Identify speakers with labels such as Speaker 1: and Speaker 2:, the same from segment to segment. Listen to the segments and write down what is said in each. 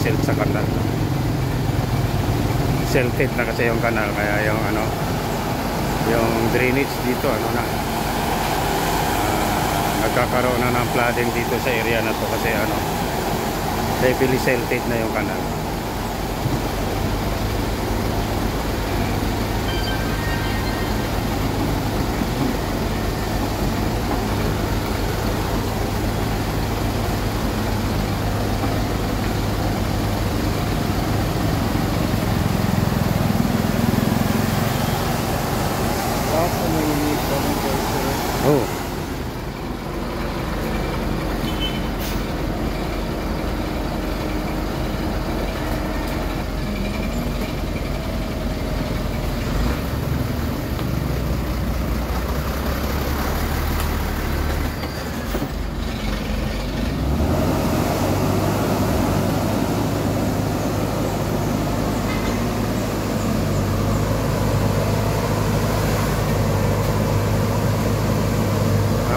Speaker 1: silt sa kanal. Silted na kasi yung kanal, kaya yung ano, yung drainage dito ano na, nagkakaroon na ng flooding dito sa area na to kasi ano, heavily silted na yung kanal. Oh.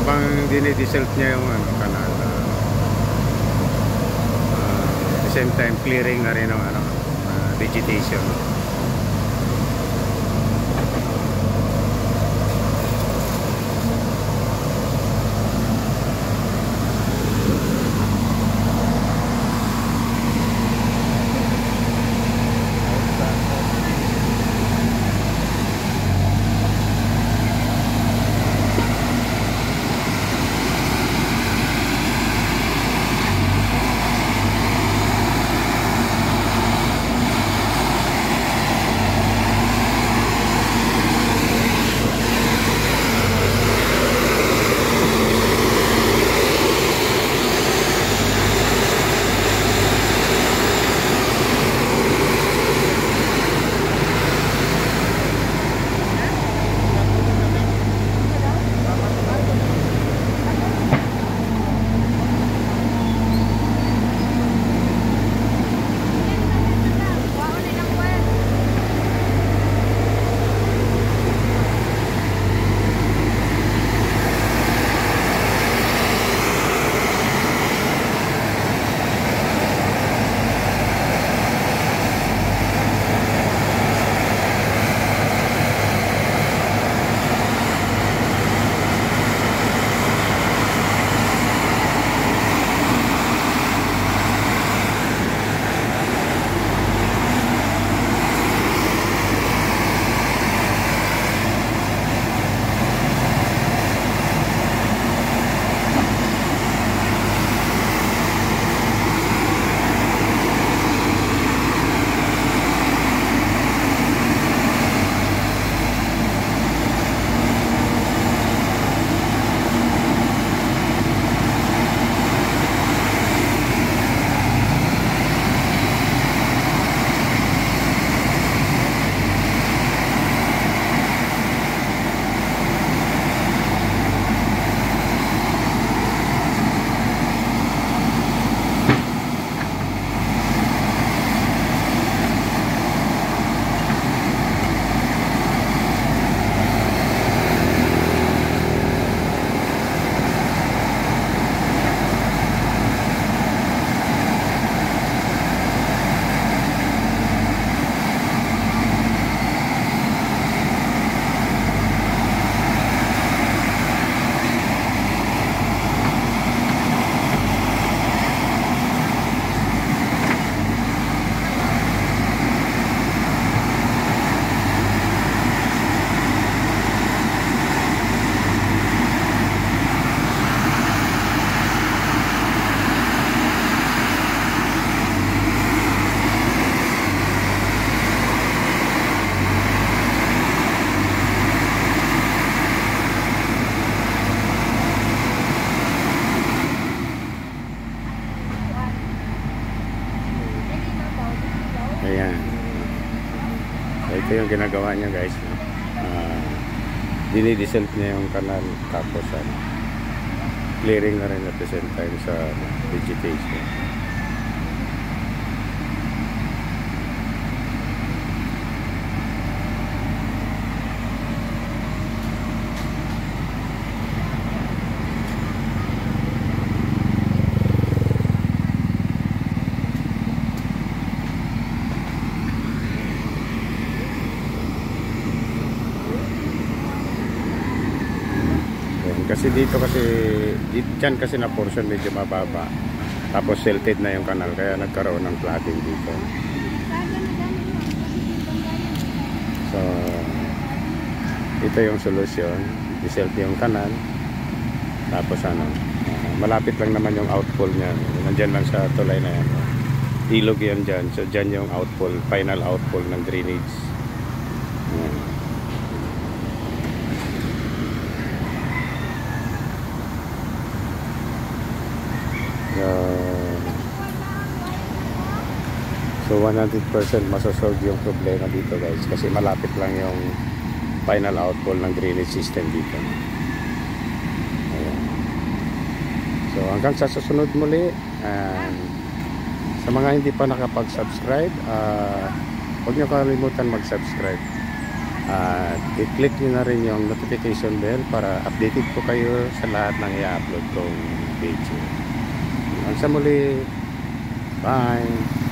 Speaker 1: Habang dinidisselt niya yung ano, kanal, at the same time clearing na rin ng ano, vegetation. Ayan. So, ito yung ginagawa niya guys. Dinidisselt niya yung kanal tapos clearing na rin at the same time sa vegetation. Kasi dito kasi, dyan kasi na portion medyo mababa. Tapos silted na yung kanal, kaya nagkaroon ng flooding dito. So, ito yung solusyon. I-silt yung kanal. Tapos ano, malapit lang naman yung outfall niya. Nandyan lang sa tulay na yan. Ilog yan dyan. So, dyan yung outfall, final outfall ng drainage. Ayan. So 100% masosolve yung problema dito guys, kasi malapit lang yung final outfall ng drainage system dito. Ayan. So hanggang sa susunod muli, sa mga hindi pa nakapag-subscribe, huwag nyo kalimutan mag-subscribe at i-click nyo na rin yung notification bell para updated po kayo sa lahat ng i-upload kong video. Hanggang sa muli, bye!